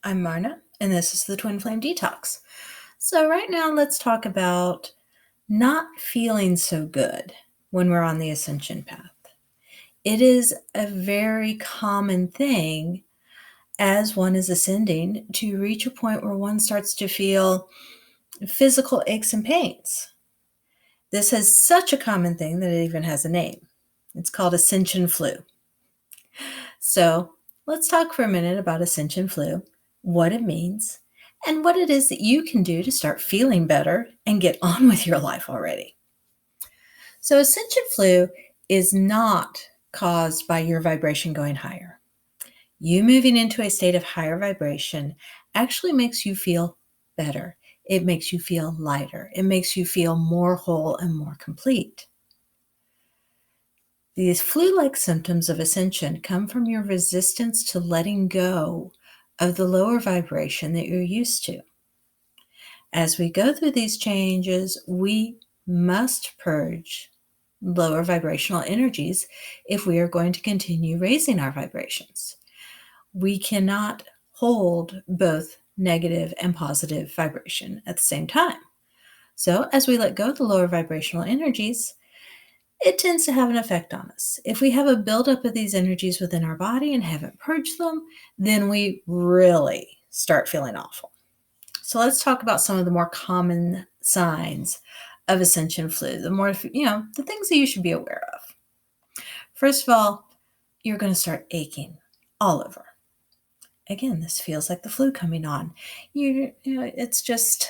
I'm Marna, and this is the Twin Flame Detox. So, right now, let's talk about not feeling so good when we're on the ascension path. It is a very common thing as one is ascending to reach a point where one starts to feel physical aches and pains. This is such a common thing that it even has a name. It's called Ascension Flu. So, let's talk for a minute about Ascension Flu, what it means, and what it is that you can do to start feeling better and get on with your life already. So, Ascension Flu is not caused by your vibration going higher. You moving into a state of higher vibration actually makes you feel better. It makes you feel lighter. It makes you feel more whole and more complete. These flu-like symptoms of ascension come from your resistance to letting go of the lower vibration that you're used to. As we go through these changes, we must purge lower vibrational energies if we are going to continue raising our vibrations. We cannot hold both negative and positive vibration at the same time. So as we let go of the lower vibrational energies, it tends to have an effect on us. If we have a buildup of these energies within our body and haven't purged them, then we really start feeling awful. So let's talk about some of the more common signs of ascension flu, the things that you should be aware of. First of all, you're going to start aching all over. Again, this feels like the flu coming on. It's just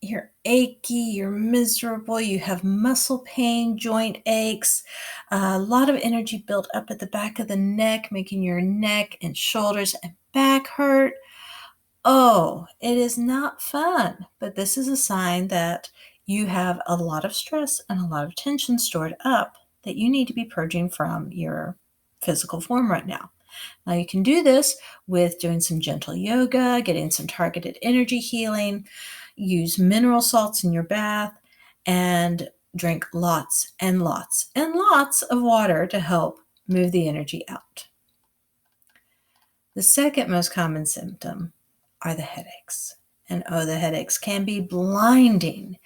you're achy, you're miserable, you have muscle pain, joint aches, a lot of energy built up at the back of the neck, making your neck and shoulders and back hurt. Oh, it is not fun, but this is a sign that you have a lot of stress and a lot of tension stored up that you need to be purging from your physical form right now. Now, you can do this with doing some gentle yoga, getting some targeted energy healing, use mineral salts in your bath, and drink lots and lots and lots of water to help move the energy out. The second most common symptom are the headaches. And the headaches can be blinding.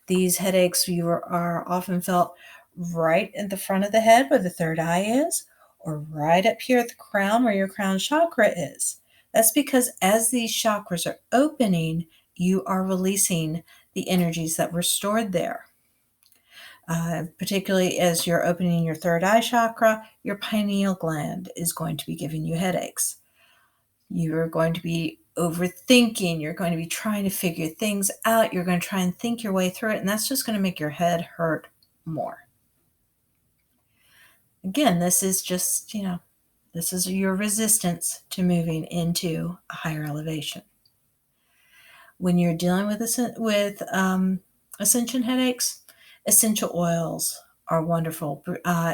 These headaches are often felt right at the front of the head where the third eye is, or right up here at the crown where your crown chakra is. That's because as these chakras are opening, you are releasing the energies that were stored there. Particularly as you're opening your third eye chakra, your pineal gland is going to be giving you headaches. You're going to be overthinking. You're going to be trying to figure things out. You're going to try and think your way through it, and that's just going to make your head hurt more. Again, this is just, this is your resistance to moving into a higher elevation. When you're dealing with ascension headaches, essential oils are wonderful.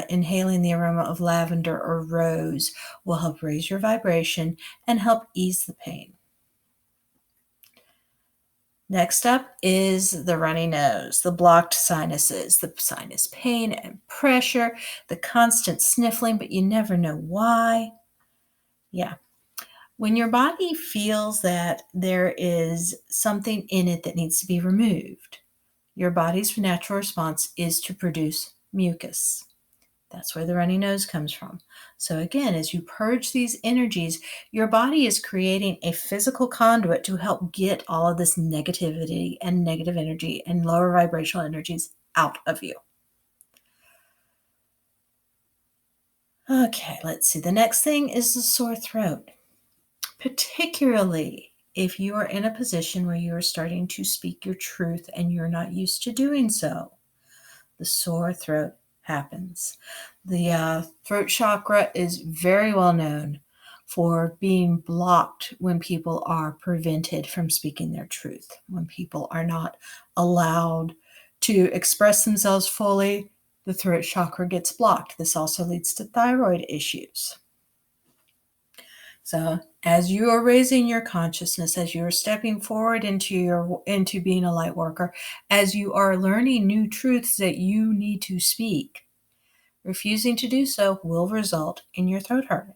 Inhaling the aroma of lavender or rose will help raise your vibration and help ease the pain. Next up is the runny nose, the blocked sinuses, the sinus pain and pressure, the constant sniffling, but you never know why. Yeah. When your body feels that there is something in it that needs to be removed, your body's natural response is to produce mucus. That's where the runny nose comes from. So again, as you purge these energies, your body is creating a physical conduit to help get all of this negativity and negative energy and lower vibrational energies out of you. Okay, let's see. The next thing is the sore throat, particularly if you are in a position where you are starting to speak your truth and you're not used to doing so. The sore throat happens. The throat chakra is very well known for being blocked when people are prevented from speaking their truth, when people are not allowed to express themselves fully. The throat chakra gets blocked. This also leads to thyroid issues. So as you are raising your consciousness, as you are stepping forward into being a light worker, as you are learning new truths that you need to speak, refusing to do so will result in your throat hurting.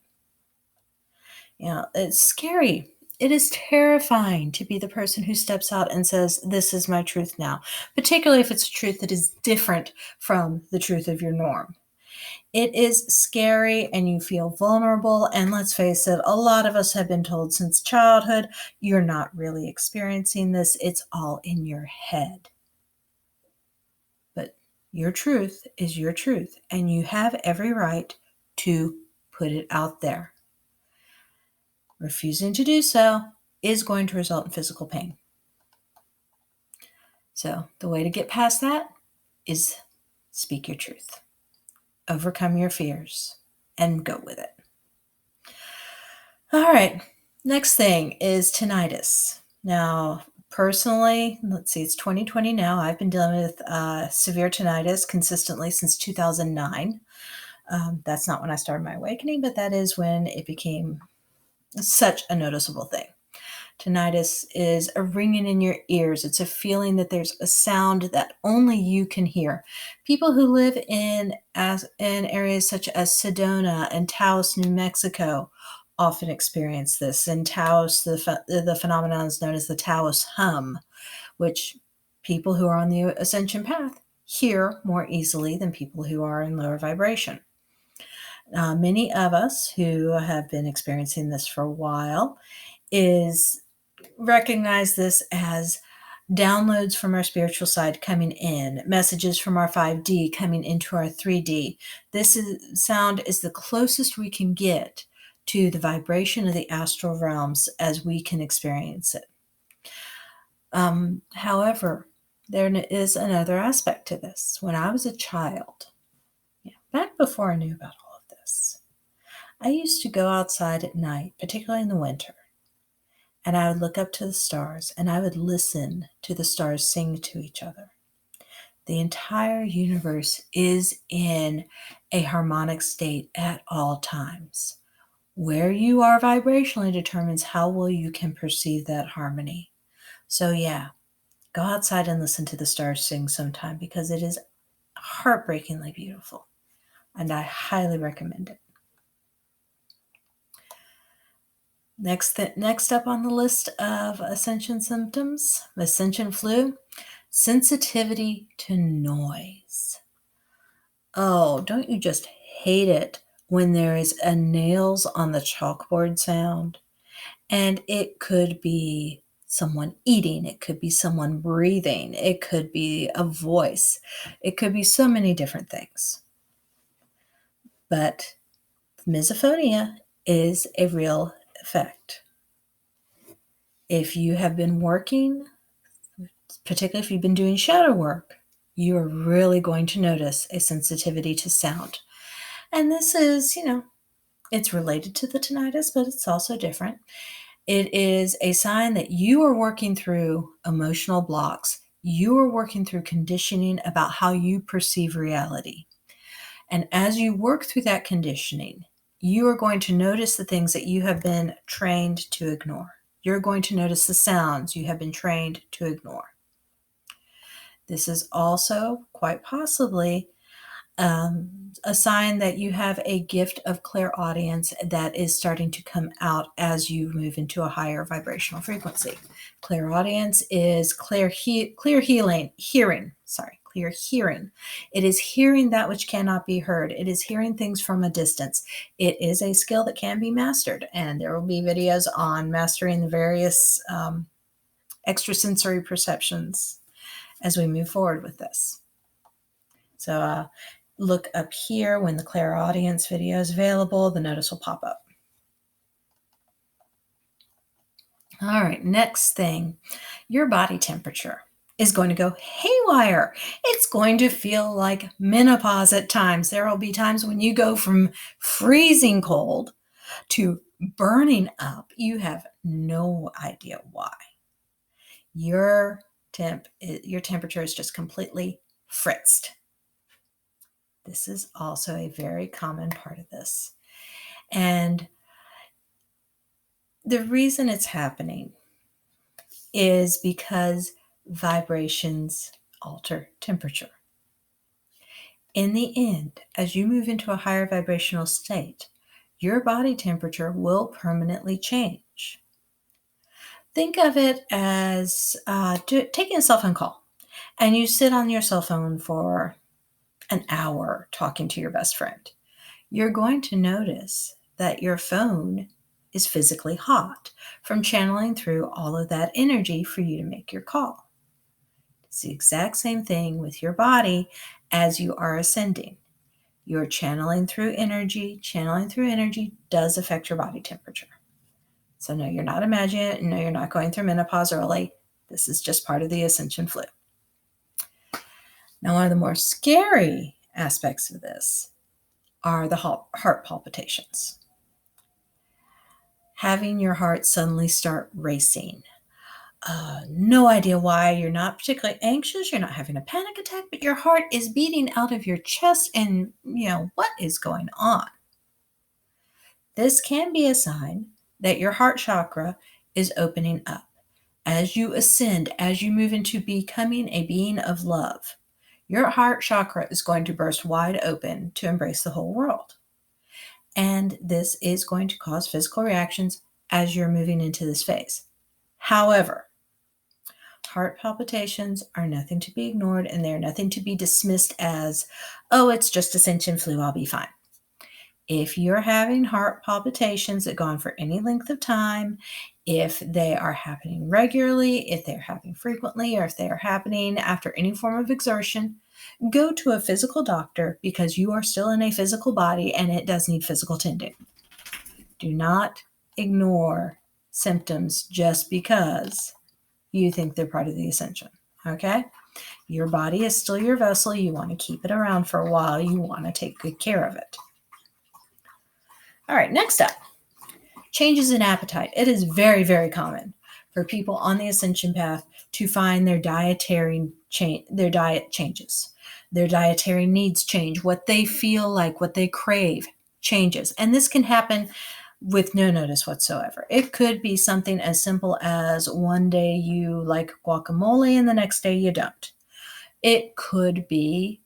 It's scary It is terrifying to be the person who steps out and says, this is my truth now, particularly if it's a truth that is different from the truth of your norm. It is scary and you feel vulnerable. And let's face it, a lot of us have been told since childhood, you're not really experiencing this. It's all in your head. But your truth is your truth, and you have every right to put it out there. Refusing to do so is going to result in physical pain. So the way to get past that is speak your truth. Overcome your fears and go with it. All right. Next thing is tinnitus. Now, personally, let's see, it's 2020 now. I've been dealing with severe tinnitus consistently since 2009. That's not when I started my awakening, but that is when it became such a noticeable thing. Tinnitus is a ringing in your ears. It's a feeling that there's a sound that only you can hear. People who live in areas such as Sedona and Taos, New Mexico, often experience this. In Taos, the phenomenon is known as the Taos hum, which people who are on the ascension path hear more easily than people who are in lower vibration. Many of us who have been experiencing this for a while recognize this as downloads from our spiritual side coming in, messages from our 5D coming into our 3D. Sound is the closest we can get to the vibration of the astral realms as we can experience it. However, there is another aspect to this. When I was a child, back before I knew about all of this, I used to go outside at night, particularly in the winter, and I would look up to the stars and I would listen to the stars sing to each other. The entire universe is in a harmonic state at all times. Where you are vibrationally determines how well you can perceive that harmony. So go outside and listen to the stars sing sometime, because it is heartbreakingly beautiful, and I highly recommend it. Next up on the list of ascension symptoms, Ascension Flu, sensitivity to noise. Oh, don't you just hate it when there is a nails on the chalkboard sound? And it could be someone eating, it could be someone breathing, it could be a voice, it could be so many different things. But misophonia is a real effect. If you have been working, particularly if you've been doing shadow work, you are really going to notice a sensitivity to sound. And this is, it's related to the tinnitus, but it's also different. It is a sign that you are working through emotional blocks. You are working through conditioning about how you perceive reality. And as you work through that conditioning, you are going to notice the things that you have been trained to ignore. You're going to notice the sounds you have been trained to ignore. This is also quite possibly a sign that you have a gift of clairaudience that is starting to come out as you move into a higher vibrational frequency. Clairaudience is clear hearing. It is hearing that which cannot be heard. It is hearing things from a distance. It is a skill that can be mastered, and there will be videos on mastering the various extrasensory perceptions as we move forward with this. So look up here when the clairaudience video is available. The notice will pop up. All right, next thing, your body temperature is going to go haywire. It's going to feel like menopause at times. There will be times when you go from freezing cold to burning up. You have no idea why. Your temperature is just completely fritzed. This is also a very common part of this. And the reason it's happening is because vibrations alter temperature. In the end, as you move into a higher vibrational state, your body temperature will permanently change. Think of it as taking a cell phone call, and you sit on your cell phone for an hour talking to your best friend. You're going to notice that your phone is physically hot from channeling through all of that energy for you to make your call. It's the exact same thing with your body as you are ascending. You're channeling through energy. Channeling through energy does affect your body temperature. So no, you're not imagining it. No, you're not going through menopause early. This is just part of the Ascension Flu. Now, one of the more scary aspects of this are the heart palpitations. Having your heart suddenly start racing. No idea why. You're not particularly anxious. You're not having a panic attack, but your heart is beating out of your chest, and what is going on? This can be a sign that your heart chakra is opening up. As you ascend, as you move into becoming a being of love, your heart chakra is going to burst wide open to embrace the whole world. And this is going to cause physical reactions as you're moving into this phase. However, heart palpitations are nothing to be ignored, and they're nothing to be dismissed as, oh, it's just Ascension Flu, I'll be fine. If you're having heart palpitations that go on for any length of time, if they are happening regularly, if they're happening frequently, or if they are happening after any form of exertion, go to a physical doctor, because you are still in a physical body and it does need physical tending. Do not ignore symptoms just because you think they're part of the ascension, okay? Your body is still your vessel. You want to keep it around for a while. You want to take good care of it. All right, next up, changes in appetite. It is very, very common for people on the ascension path to find their diet changes. Their dietary needs change. What they feel like, what they crave changes. And this can happen with no notice whatsoever. It could be something as simple as one day you like guacamole and the next day you don't. It could be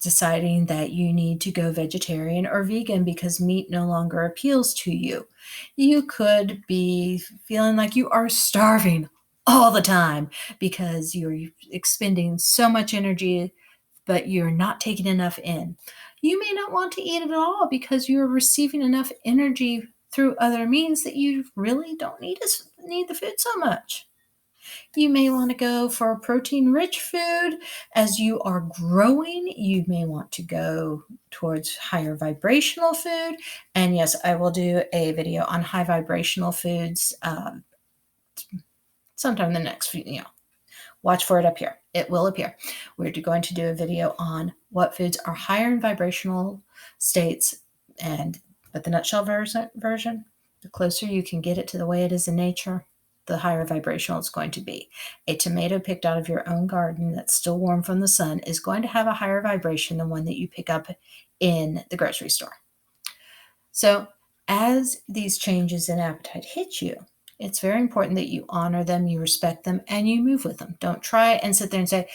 deciding that you need to go vegetarian or vegan because meat no longer appeals to you. You could be feeling like you are starving all the time because you're expending so much energy, but you're not taking enough in. You may not want to eat it at all because you're receiving enough energy through other means that you really don't need the food so much. You may want to go for protein-rich food. As you are growing, you may want to go towards higher vibrational food. And yes, I will do a video on high vibrational foods sometime in the next few, watch for it up here. It will appear. We're going to do a video on what foods are higher in vibrational states, but the nutshell version, the closer you can get it to the way it is in nature, the higher vibrational it's going to be. A tomato picked out of your own garden that's still warm from the sun is going to have a higher vibration than one that you pick up in the grocery store. So as these changes in appetite hit you, it's very important that you honor them, you respect them, and you move with them. Don't try and sit there and say,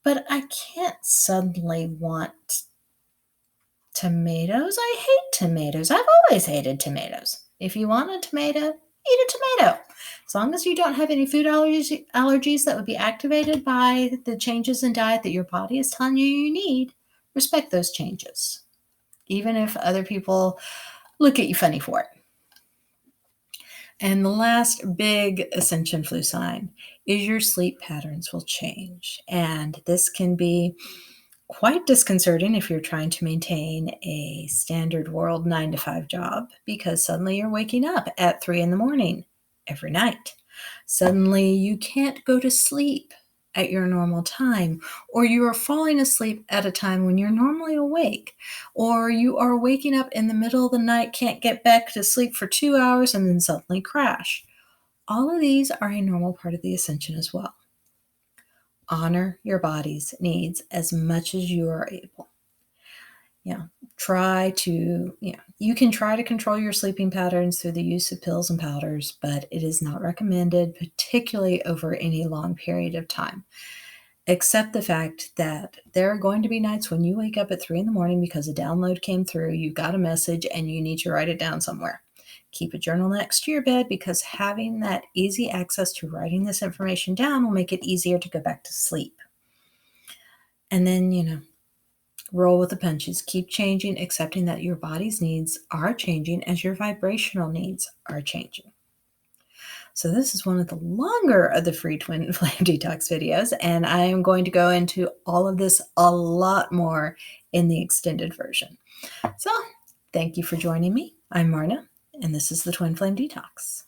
but I can't suddenly want tomatoes. I hate tomatoes. I've always hated tomatoes. If you want a tomato, eat a tomato. As long as you don't have any food allergies that would be activated by the changes in diet that your body is telling you need, respect those changes, even if other people look at you funny for it. And the last big Ascension Flu sign is your sleep patterns will change. And this can be quite disconcerting if you're trying to maintain a standard world 9-to-5 job, because suddenly you're waking up at 3 a.m. every night. Suddenly you can't go to sleep at your normal time, or you are falling asleep at a time when you're normally awake, or you are waking up in the middle of the night, can't get back to sleep for 2 hours, and then suddenly crash. All of these are a normal part of the ascension as well. Honor your body's needs as much as you are able. You can try to control your sleeping patterns through the use of pills and powders, but it is not recommended, particularly over any long period of time. Accept the fact that there are going to be nights when you wake up at 3 a.m. because a download came through, you got a message, and you need to write it down somewhere. Keep a journal next to your bed because having that easy access to writing this information down will make it easier to go back to sleep. And then, roll with the punches. Keep changing, accepting that your body's needs are changing as your vibrational needs are changing. So this is one of the longer of the free Twin Flame Detox videos, and I am going to go into all of this a lot more in the extended version. So thank you for joining me. I'm Marna, and this is the Twin Flame Detox.